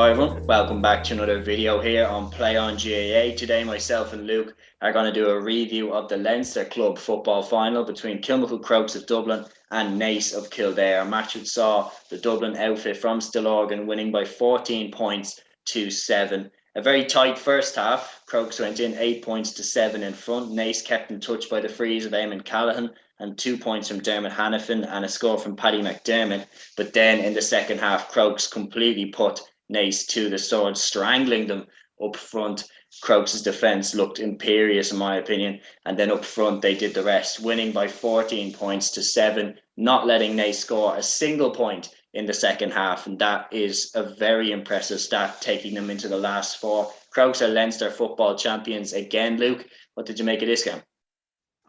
Hi everyone, welcome back to another video here on Play on GAA. Today myself and Luke are going to do a review of the Leinster Club Football Final between Kilmacud Crokes of Dublin and Naas of Kildare. A match that saw the Dublin outfit from Stillorgan winning by 14 points to 7. A very tight first half. Crokes went in 8 points to 7 in front. Naas kept in touch by the frees of Eamon Callaghan and 2 points from Dermot Hanifin and a score from Paddy McDermott. But then in the second half, Crokes completely put Naas to the sword, strangling them up front. Crokes' defence looked imperious in my opinion, and then up front they did the rest, winning by 14 points to 7, not letting Naas score a single point in the second half, and that is a very impressive stat, taking them into the last four. Crokes are Leinster Football Champions again. Luke, what did you make of this game?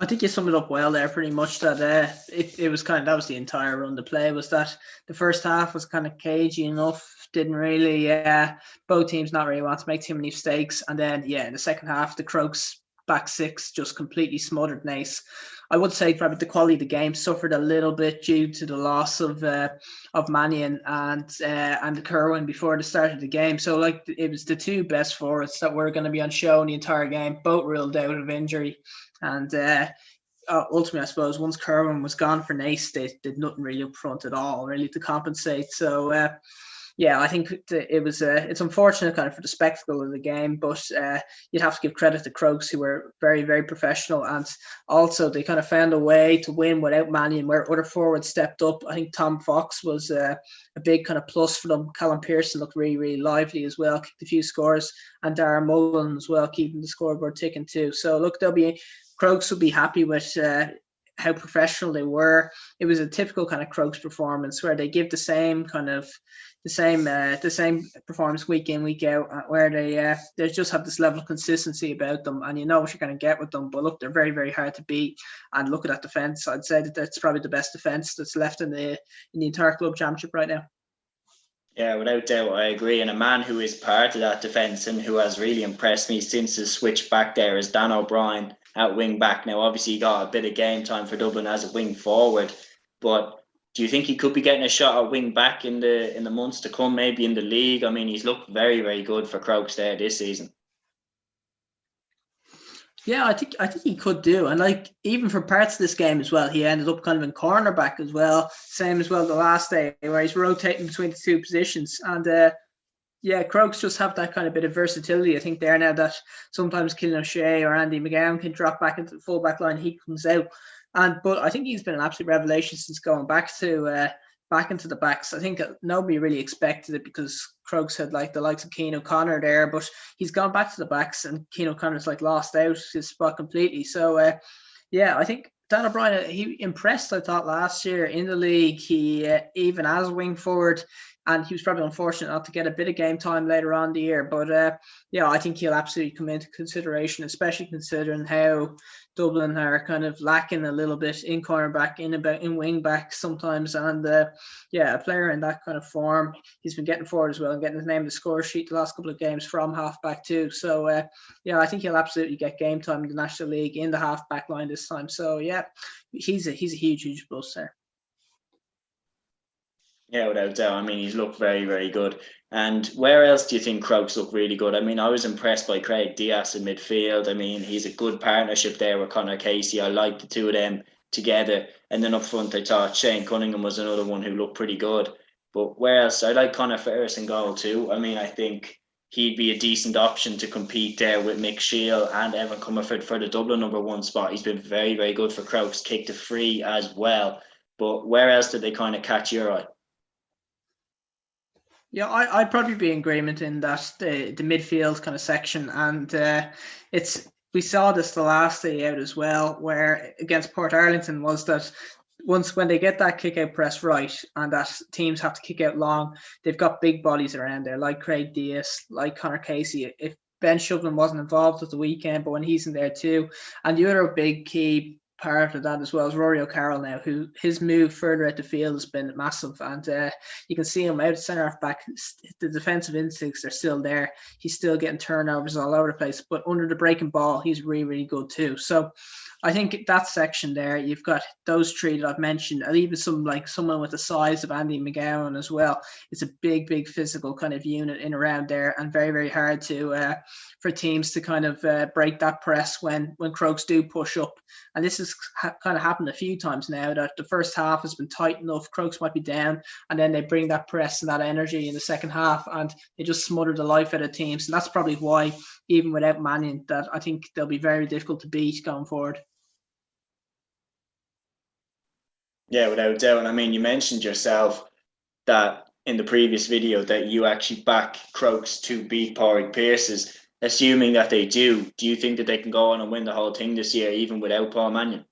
I think you summed it up well there pretty much, that it was kind of, that was the entire run. The play was that the first half was kind of cagey enough, didn't really, both teams not really want to make too many mistakes. And then, in the second half, the Crokes back six just completely smothered Naas. I would say probably the quality of the game suffered a little bit due to the loss of Mannion and Kerwin before the start of the game. So like it was the two best forwards that were going to be on show in the entire game, both ruled out of injury. And ultimately, I suppose, once Kerwin was gone for Naas, they did nothing really up front at all, really, to compensate. So, I think it's unfortunate kind of for the spectacle of the game, but you'd have to give credit to Crokes, who were very, very professional. And also, they kind of found a way to win without Mannion, where other forwards stepped up. I think Tom Fox was a big kind of plus for them. Callum Pearson looked really, really lively as well, kicked a few scores, and Darren Mullen as well, keeping the scoreboard ticking too. So, look, Crokes will be happy with how professional they were. It was a typical kind of Crokes performance where they give the same performance week in, week out, where they just have this level of consistency about them, and you know what you're going to get with them. But look, they're very, very hard to beat. And look at that defence. I'd say that's probably the best defence that's left in the entire club championship right now. Yeah, without doubt, I agree. And a man who is part of that defence and who has really impressed me since his switch back there is Dan O'Brien at wing back. Now, obviously, he got a bit of game time for Dublin as a wing forward, but do you think he could be getting a shot at wing back in the months to come, maybe in the league? I mean, he's looked very, very good for Crokes there this season. Yeah, I think he could do. And like even for parts of this game as well, he ended up kind of in cornerback as well. Same as well the last day where he's rotating between the two positions. And Crokes just have that kind of bit of versatility. I think there now that sometimes Kilmacud O'Shea or Andy McGowan can drop back into the full back line, he comes out. But I think he's been an absolute revelation since going back into the backs. I think nobody really expected it because Crokes had like the likes of Cian O'Connor there, but he's gone back to the backs and Cian O'Connor's like lost out his spot completely. So I think Dan O'Brien, he impressed, I thought, last year in the league. He even as a wing forward, and he was probably unfortunate not to get a bit of game time later on in the year. But I think he'll absolutely come into consideration, especially considering how Dublin are kind of lacking a little bit in cornerback, in wing back sometimes. And a player in that kind of form, he's been getting forward as well and getting his name on the score sheet the last couple of games from half back too. So I think he'll absolutely get game time in the National League in the half back line this time. So he's a huge plus there. Yeah, without doubt. I mean, he's looked very, very good. And where else do you think Crokes look really good? I mean, I was impressed by Craig Diaz in midfield. I mean, he's a good partnership there with Conor Casey. I like the two of them together. And then up front, I thought Shane Cunningham was another one who looked pretty good. But where else? I like Conor Ferris in goal too. I mean, I think he'd be a decent option to compete there with Mick Shiel and Evan Comerford for the Dublin #1 spot. He's been very, very good for Crokes, kicked a free as well. But where else did they kind of catch your eye? Yeah, I'd probably be in agreement in that the midfield kind of section, and we saw this the last day out as well, where against Port Arlington was that when they get that kick out press right and that teams have to kick out long, they've got big bodies around there like Craig Diaz, like Conor Casey. If Ben Shovlin wasn't involved at the weekend, but when he's in there too, and the other big key part of that as well as Rory O'Carroll now, who his move further out the field has been massive, and you can see him out centre half back. The defensive instincts are still there. He's still getting turnovers all over the place, but under the breaking ball, he's really, really good too. So I think that section there, you've got those three that I've mentioned, and even someone with the size of Andy McGowan as well. It's a big physical kind of unit in around there, and very, very hard to for teams to kind of break that press when Crokes do push up. And this has kind of happened a few times now, that the first half has been tight enough, Crokes might be down, and then they bring that press and that energy in the second half, and they just smother the life out of teams. And that's probably why, even without Mannion, that I think they'll be very difficult to beat going forward. Yeah, without doubt. And I mean, you mentioned yourself that in the previous video that you actually back Crokes to beat Pádraig Pearses. Assuming that they do you think that they can go on and win the whole thing this year, even without Paul Mannion?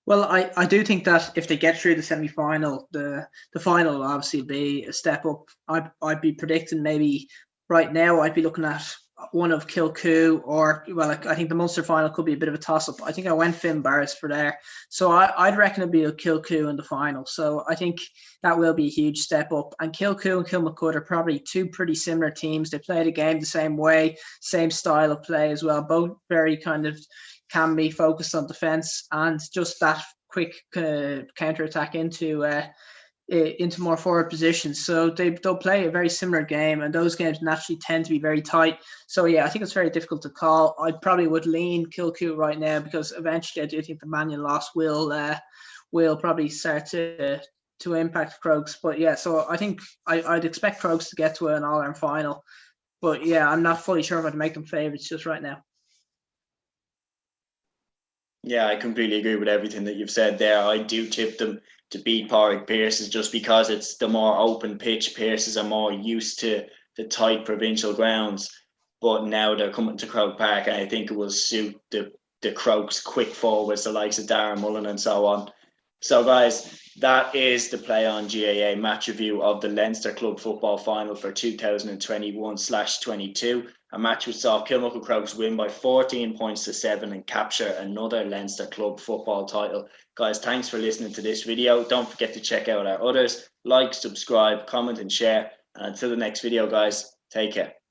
Well, I do think that if they get through the semi-final, the final will obviously be a step up. I'd be predicting maybe right now I'd be looking at one of Kilcoo, or I think the Munster final could be a bit of a toss-up. I think I went Finn Barris for there, so I'd reckon it'd be a Kilcoo in the final. So I think that will be a huge step up. And Kilcoo and Kilmacud are probably two pretty similar teams. They play the game the same way, same style of play as well. Both very kind of can be focused on defence and just that quick counter attack into more forward positions. So they'll play a very similar game, and those games naturally tend to be very tight. So yeah, I think it's very difficult to call. I probably would lean Kilcoo right now, because eventually I do think the Mannion loss will probably start to impact Crokes. But yeah, so I think I'd expect Crokes to get to an All-Ireland final. But yeah, I'm not fully sure if I'd make them favourites just right now. Yeah, I completely agree with everything that you've said there. I do tip them to beat Pádraig Pearses just because it's the more open pitch. Pearses are more used to the tight provincial grounds, but now they're coming to Croke Park, and I think it will suit the Crokes quick forwards, the likes of Darren Mullen and so on. So guys, that is the Play On GAA match review of the Leinster Club Football Final for 2021/22. A match which saw Kilmacud Crokes win by 14 points to 7 and capture another Leinster Club football title. Guys, thanks for listening to this video. Don't forget to check out our others. Like, subscribe, comment and share. And until the next video, guys, take care.